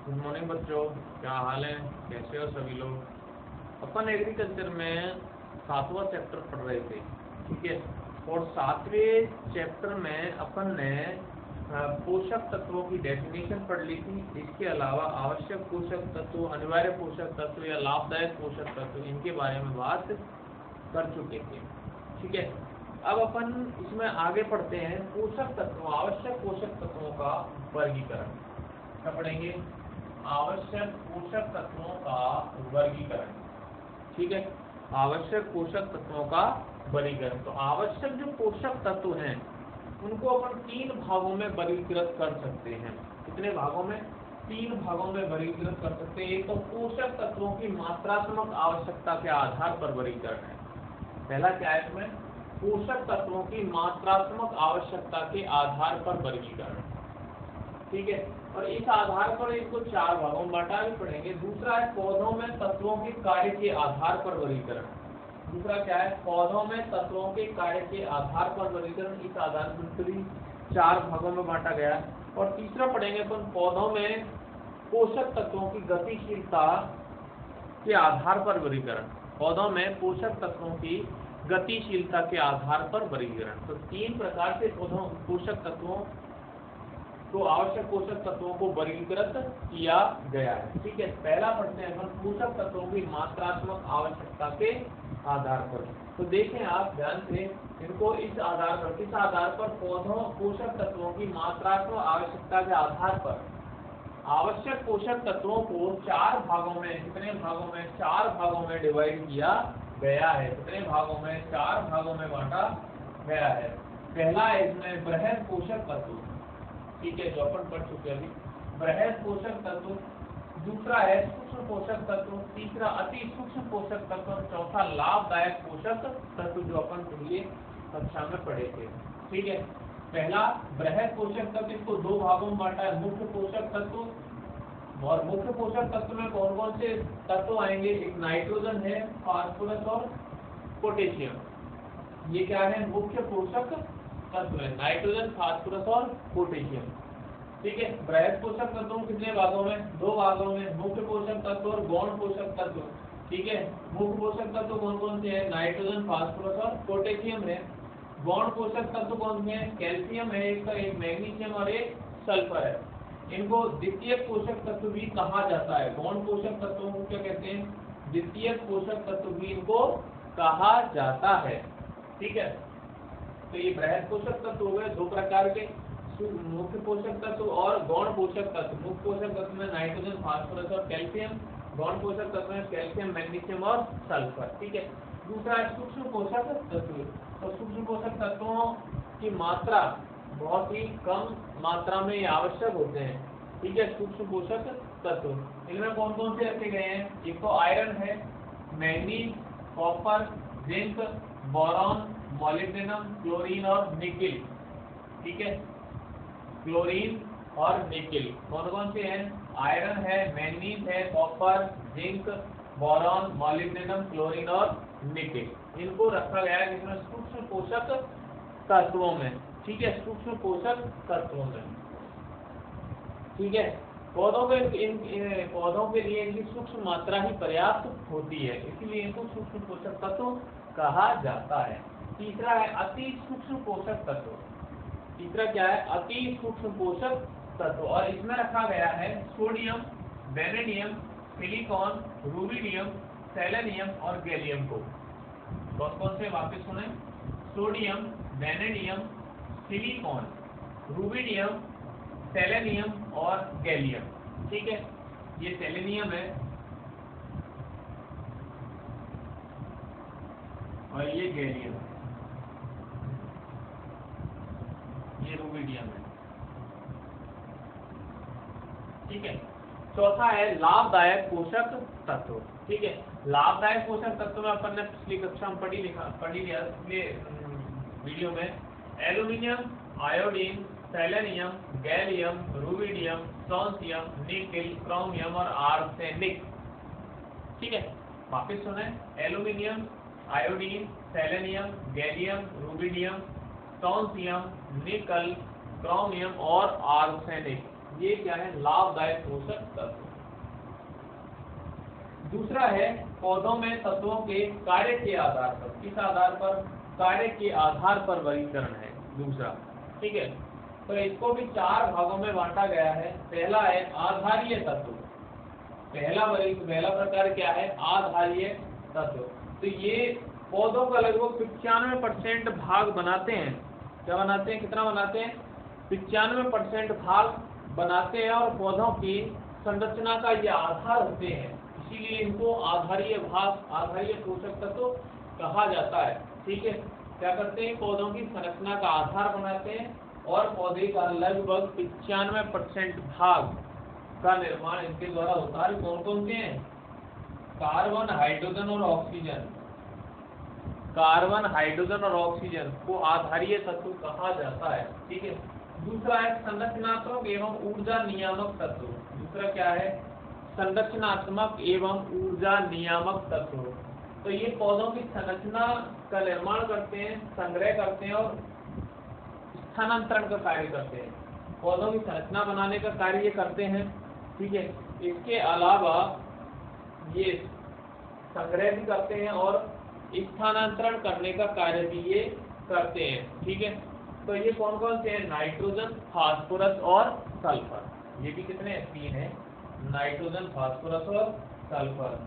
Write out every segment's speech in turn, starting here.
Good morning बच्चों, क्या हाल है? कैसे हो सभी लोग? अपन एग्रीकल्चर में 7वां चैप्टर पढ़ रहे थे, ठीक है। और 7वें चैप्टर में अपन ने पोषक तत्वों की डेफिनेशन पढ़ ली थी। इसके अलावा आवश्यक पोषक तत्व, अनिवार्य पोषक तत्व या लाभदायक पोषक तत्व, इनके बारे में बात कर चुके थे, ठीक है। अब अपन इसमें आगे पढ़ते हैं पोषक तत्वों, आवश्यक पोषक तत्वों का वर्गीकरण। क्या पढ़ेंगे? आवश्यक पोषक तत्वों का वर्गीकरण, ठीक है। आवश्यक पोषक तत्वों का वर्गीकरण। तो आवश्यक जो पोषक तत्व हैं उनको अपन 3 भागों में वर्गीकृत कर सकते हैं। कितने भागों में? 3 भागों में वर्गीकृत कर सकते हैं। एक तो पोषक तत्वों की मात्रात्मक आवश्यकता के आधार पर वर्गीकरण है। पहला क्या है इसमें? पोषक तत्वों की मात्रात्मक आवश्यकता के आधार पर वर्गीकरण, ठीक है। और इस आधार पर इसको 4 भागों में बांटा भी पड़ेंगे। दूसरा है पौधों में तत्वों के कार्य के आधार पर वर्गीकरण। दूसरा क्या है? पौधों में तत्वों के कार्य के आधार पर वर्गीकरण। इस आधार पर भी 4 भागों में बांटा गया। और तीसरा पढ़ेंगे अपन पौधों में पोषक तत्वों की गतिशीलता के आधार पर वर्गीकरण। पौधों में पोषक तत्वों की गतिशीलता के आधार पर वर्गीकरण। तो 3 प्रकार से पौधों पोषक तत्वों तो आवश्यक पोषक तत्वों को वर्गीकृत किया गया है, ठीक है। पहला पढ़ते हैं अपन पोषक तत्वों की मात्रात्मक आवश्यकता के आधार पर। तो देखें आप ध्यान से इनको, इस आधार पर, किस आधार पर? पौधों पोषक तत्वों की मात्रात्मक आवश्यकता के आधार पर आवश्यक पोषक तत्वों को 4 भागों में, कितने भागों में? 4 भागों में डिवाइड किया गया है। कितने भागों में? 4 भागों में बांटा गया है। पहला है इसमें बृहद पोषक तत्व, ठीक है, जो अपन पढ़ चुके अभी, बृहद पोषक तत्व। दूसरा है सूक्ष्म पोषक तत्व। तीसरा अति सूक्ष्म पोषक तत्व। चौथा लाभदायक पोषक तत्व, जो अपन पहले कक्षा में पढ़े थे, ठीक है। पहला बृहद पोषक तत्व, इसको 2 भागों में बांटा है। मुख्य पोषक तत्व, और मुख्य पोषक तत्व में कौन कौन से तत्व आएंगे? एक नाइट्रोजन है, फास्फोरस और पोटेशियम। ये क्या है? मुख्य पोषक तत्व है, नाइट्रोजन, फास्फोरस और पोटेशियम, ठीक है। बृहद पोषक तत्वों कितने भागों में? 2 भागों में, मुख्य पोषक तत्व और गौण पोषक तत्व, ठीक है। मुख्य पोषक तत्व कौन कौन से हैं? नाइट्रोजन, फास्फोरस और पोटेशियम है। गौण पोषक तत्व कौन से हैं? कैल्शियम है एक, एक मैग्नीशियम और एक सल्फर है। इनको द्वितीयक पोषक तत्व भी कहा जाता है। गौण पोषक तत्वों को क्या कहते हैं? द्वितीयक पोषक तत्व भी इनको कहा जाता है, ठीक है। तो ये बृहद पोषक तत्व हो गए 2 प्रकार के, मुख्य पोषक तत्व और गौण पोषक तत्व। मुख्य पोषक तत्व में नाइट्रोजन, फास्फोरस और कैल्शियम। गौण पोषक तत्व में कैल्शियम, मैग्नीशियम और सल्फर, ठीक है। दूसरा है सूक्ष्म पोषक तत्व। तो सूक्ष्म पोषक तत्वों की मात्रा बहुत ही कम मात्रा में ये आवश्यक होते हैं, ठीक है। सूक्ष्म पोषक तत्व इनमें कौन कौन से रखे गए हैं? एक तो आयरन है, manganese, copper, zinc, boron, molybdenum, chlorine और निकेल, ठीक है। क्लोरीन और निकेल कौन कौन से हैं? आयरन है, मैंगनीज है, copper, zinc, boron, molybdenum, chlorine और निकेल। इनको रखा गया है इसमें सूक्ष्म पोषक तत्वों में, ठीक है, सूक्ष्म पोषक तत्वों में, ठीक है। पौधों के लिए इनकी सूक्ष्म मात्रा ही पर्याप्त होती है, इसीलिए इनको सूक्ष्म पोषक तत्व कहा जाता है। तीसरा है अति सूक्ष्म पोषक तत्व। तीसरा क्या है? अति सूक्ष्म पोषक तत्व। और इसमें रखा गया है sodium, vanadium, silicon, rubidium, selenium और गैलियम को। कौन कौन से? वापस सुने, sodium, vanadium, silicon, rubidium, selenium और गैलियम, ठीक है। ये सेलेनियम है और ये गैलियम है, ये रूबिडियम है, ठीक है। चौथा है लाभदायक पोषक तत्व, ठीक है। लाभदायक पोषक तत्व में अपन ने पिछली कक्षा में पढ़ी लिया पिछले वीडियो में। Aluminium, iodine, selenium, gallium, rubidium, strontium, nickel, chromium और आर्सेनिक, ठीक है। वापस सुने, aluminium, iodine, selenium, gallium, rubidium, strontium, निकल, क्रोमियम और आर्सेनिक, ये क्या है, लाभदायक पोषक तत्व। दूसरा है पौधों में तत्वों के कार्य के आधार पर, किस आधार पर, कार्य के आधार पर वर्गीकरण है दूसरा। ठीक है, तो इसको भी 4 भागों में बांटा गया है। पहला है आधारीय तत्व। पहला प्रकार क्या है, आधारीय तत्व। तो ये पौधों का लगभग 95% भाग बनाते हैं। क्या बनाते हैं, कितना बनाते हैं, 95% भाग बनाते हैं और पौधों की संरचना का ये आधार होते हैं। इसीलिए इनको आधारीय भाग, आधारीय पोषक तत्व कहा जाता है। ठीक है, क्या करते हैं, पौधों की संरचना का आधार बनाते हैं और पौधे का लगभग 95% भाग का निर्माण इनके द्वारा होता है। कौन कौन से हैं, कार्बन, हाइड्रोजन और ऑक्सीजन। कार्बन, हाइड्रोजन और ऑक्सीजन को आधारीय तत्व कहा जाता है। ठीक है, दूसरा है संरचनात्मक एवं ऊर्जा नियामक तत्व। दूसरा क्या है, संरचनात्मक एवं ऊर्जा नियामक तत्व। तो ये पौधों की संरचना का निर्माण करते हैं, संग्रह करते हैं और स्थानांतरण का कार्य करते हैं। पौधों की संरचना बनाने का कार्य ये करते हैं। ठीक है, इसके अलावा ये संग्रह भी करते हैं और स्थानांतरण करने का कार्य भी ये करते हैं। ठीक है, तो ये कौन कौन से हैं, नाइट्रोजन, फास्फोरस और सल्फर। ये भी कितने हैं, 3 हैं, नाइट्रोजन, फास्फोरस और सल्फर।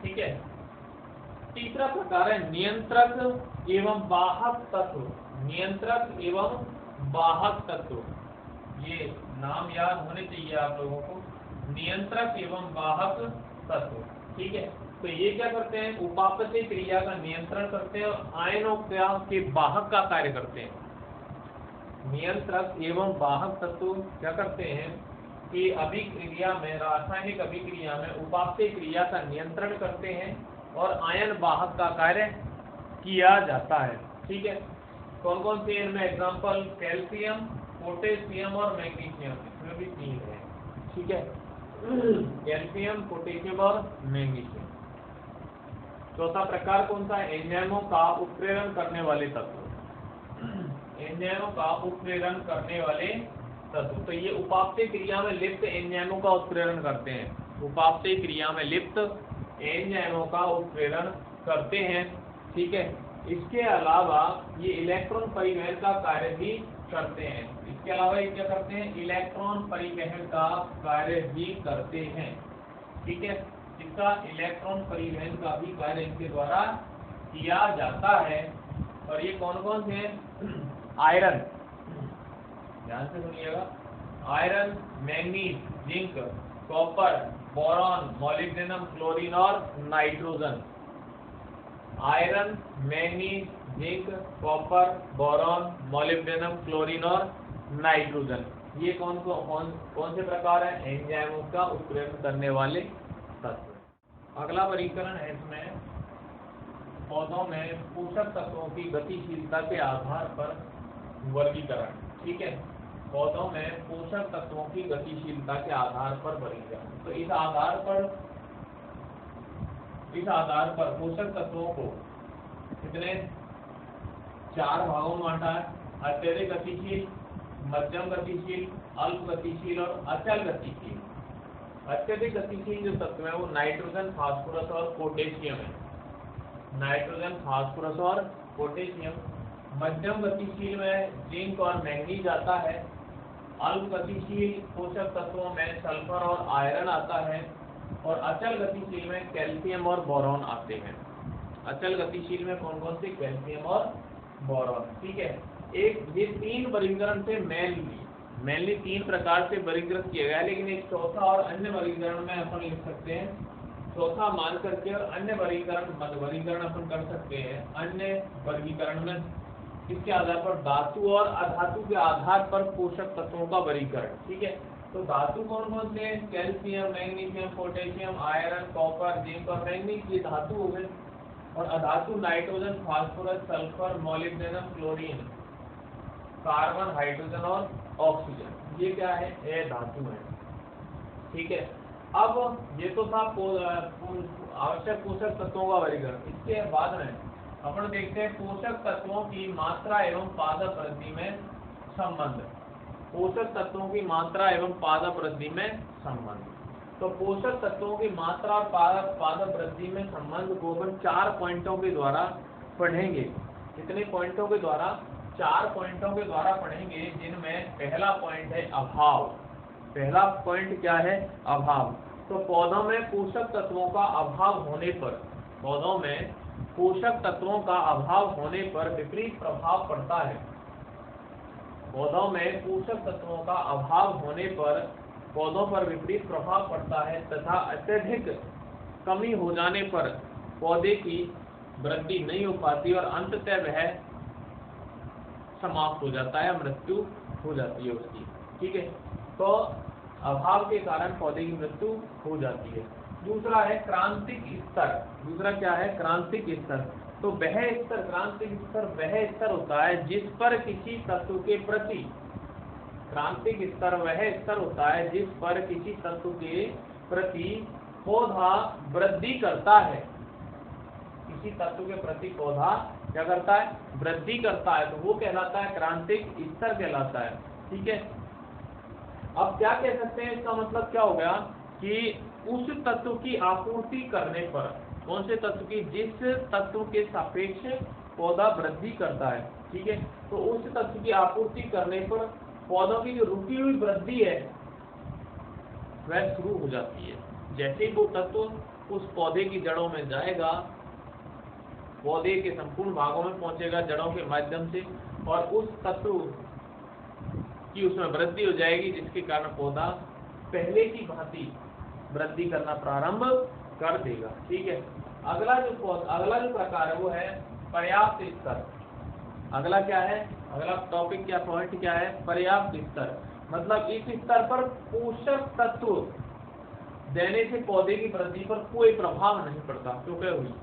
ठीक है, तीसरा प्रकार है नियंत्रक एवं वाहक तत्व। नियंत्रक एवं वाहक तत्व, ये नाम याद होने चाहिए आप लोगों को, नियंत्रक एवं वाहक तत्व। ठीक है, तो ये क्या करते हैं, उपापचय क्रिया का नियंत्रण करते हैं और आयनों के वाहक का कार्य करते हैं। नियंत्रक एवं वाहक तत्व क्या करते हैं कि अभिक्रिया में, रासायनिक अभिक्रिया में उपापचय क्रिया का नियंत्रण करते हैं और आयन वाहक का कार्य किया जाता है। ठीक है, कौन कौन से इनमें एग्जांपल, कैल्शियम, पोटेशियम और मैग्नीशियम, इसमें भी 3 है। ठीक है, कैल्शियम, पोटेशियम और मैग्नीशियम। चौथा प्रकार कौन सा है, एंजाइमों का उत्प्रेरण करने वाले तत्व। एंजाइमों का उत्प्रेरण करने वाले तत्व, तो ये उपापचय क्रिया में लिप्त एंजाइमों का उत्प्रेरण करते हैं। उपापचय क्रिया में लिप्त एंजाइमों का उत्प्रेरण करते हैं। ठीक है, इसके अलावा ये इलेक्ट्रॉन परिवहन का कार्य भी करते हैं। इसके अलावा ये क्या करते हैं, इलेक्ट्रॉन परिवहन का कार्य भी करते हैं। ठीक है, इसका इलेक्ट्रॉन परिवहन का भी कार्य इनके द्वारा किया जाता है। और ये कौन कौन से हैं, आयरन, ध्यान से सुनिएगा, iron, manganese, zinc, copper, boron, molybdenum, chlorine और nitrogen. Iron, manganese, zinc, copper, boron, molybdenum, chlorine और नाइट्रोजन, ये कौन से प्रकार हैं, एंजाइमों का उत्प्रेरण करने वाले तत्व। अगला वर्गीकरण है इसमें पौधों में पोषक तत्वों की गतिशीलता के आधार पर वर्गीकरण। ठीक है, पौधों में पोषक तत्वों की गतिशीलता के आधार पर वर्गीकरण। तो इस आधार पर पोषक तत्वों को कितने 4 भागों में बांटा है, अत्यधिक गतिशील, मध्यम गतिशील, अल्प गतिशील और अचल गतिशील। अत्यधिक गतिशील जो तत्व है वो नाइट्रोजन, फास्फोरस और पोटेशियम है। नाइट्रोजन, फास्फोरस और पोटेशियम। मध्यम गतिशील में जिंक और मैंगनीज आता है। अल्प गतिशील पोषक तत्वों में सल्फर और आयरन आता है और अचल गतिशील में कैल्शियम और बोरॉन आते हैं। अचल गतिशील में कौन कौन से, कैल्शियम और बोरॉन। ठीक है, ये 3 वर्गीकरण से मेनली 3 प्रकार से वर्गीकृत किया गया, लेकिन एक चौथा और अन्य वर्गीकरण में अपन लिख सकते हैं, चौथा मान करके और अन्य वर्गीकरण अपन कर सकते हैं। अन्य वर्गीकरण में इसके आधार पर धातु और अधातु के आधार पर पोषक तत्वों का वर्गीकरण। ठीक है, तो धातु कौन कौन से, calcium, magnesium, potassium, iron, copper, zinc और मैंगनीज, ये धातु हो गए। और अधातु nitrogen, phosphorus, sulphur, molybdenum, chlorine, carbon, hydrogen और ऑक्सीजन, ये क्या है, ये धातु है। ठीक है, अब ये तो था आवश्यक पोषक तत्वों का वर्गीकरण। इसके बाद में अपन देखते हैं पोषक तत्वों की मात्रा एवं पादप वृद्धि में संबंध। पोषक तत्वों की मात्रा एवं पादप वृद्धि में संबंध। तो पोषक तत्वों की मात्रा और पादप वृद्धि में संबंध को अपन 4 पॉइंटों के द्वारा पढ़ेंगे। कितने पॉइंटों के द्वारा? 4 पॉइंटों के द्वारा पढ़ेंगे, जिनमें पहला पॉइंट है अभाव। पहला पॉइंट क्या है? अभाव। तो पौधों में पोषक तत्वों का अभाव होने पर, पौधों में पोषक तत्वों का अभाव होने पर विपरीत प्रभाव पड़ता है। पौधों में पोषक तत्वों का अभाव होने पर पौधों पर विपरीत प्रभाव पड़ता है तथा अत्यधिक कमी हो जाने पर पौधे की वृद्धि नहीं हो पाती और अंततः वह समाप्त हो जाता है, मृत्यु हो जाती है उसकी। ठीक है, तो अभाव के कारण पौधे की मृत्यु हो जाती है। दूसरा है क्रांतिक स्तर। दूसरा क्या है? क्रांतिक स्तर। तो वह स्तर, क्रांतिक स्तर वह स्तर होता है जिस पर किसी तत्व के प्रति, क्रांतिक स्तर वह स्तर होता है जिस पर किसी तत्व के प्रति पौधा वृद्धि करता है। किसी तत्व के प्रति पौधा क्या करता है? वृद्धि करता है, तो वो कहलाता है क्रांतिक स्तर कहलाता है। ठीक है, अब क्या कह सकते हैं? इसका मतलब क्या हो गया कि उस तत्व की आपूर्ति करने पर, कौन से तत्व की? जिस तत्व के सापेक्ष पौधा वृद्धि करता है। ठीक है, तो उस तत्व की आपूर्ति करने पर पौधों की जो रुकी हुई वृद्धि है वह शुरू हो जाती है। जैसे ही वो तत्व उस पौधे की जड़ों में जाएगा, पौधे के संपूर्ण भागों में पहुंचेगा जड़ों के माध्यम से, और उस तत्व की उसमें वृद्धि हो जाएगी, जिसके कारण पौधा पहले की भांति वृद्धि करना प्रारंभ कर देगा। ठीक है, अगला जो प्रकार है वो है पर्याप्त स्तर। अगला क्या है? अगला टॉपिक क्या, पॉइंट क्या है? पर्याप्त स्तर। मतलब इस स्तर पर पोषक तत्व देने से पौधे की वृद्धि पर कोई प्रभाव नहीं पड़ता। तो क्या हुई?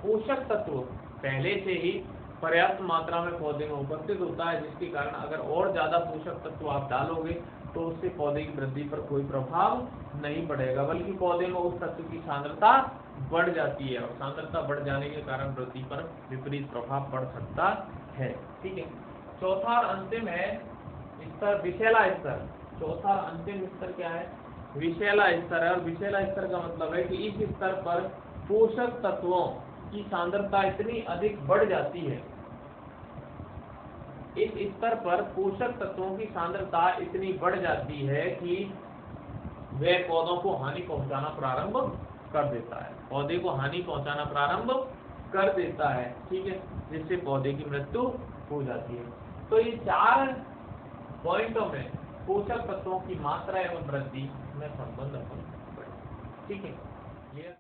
पोषक तत्व पहले से ही पर्याप्त मात्रा में पौधे में उपस्थित होता है, जिसके कारण अगर और ज्यादा पोषक तत्व आप डालोगे तो उससे पौधे की वृद्धि पर कोई प्रभाव नहीं पड़ेगा, बल्कि पौधे में उस तत्व की सांद्रता बढ़ जाती है, और सांद्रता बढ़ जाने के कारण वृद्धि पर विपरीत प्रभाव पड़ सकता है। ठीक है, चौथा और अंतिम है स्तर विषैला स्तर। चौथा और अंतिम स्तर क्या है? विषैला स्तर है। और विषैला स्तर का मतलब है कि इस स्तर पर पोषक तत्वों की सांद्रता इतनी अधिक बढ़ जाती है, इस स्तर पर पोषक तत्वों की सांद्रता इतनी बढ़ जाती है कि वे पौधों को हानि पहुंचाना प्रारंभ कर देता है, पौधे को हानि पहुंचाना प्रारंभ कर देता है। ठीक है, जिससे पौधे की मृत्यु हो जाती है। तो ये 4 पॉइंटों में पोषक तत्वों की मात्रा एवं वृद्धि में संबंध। ठीक है, ये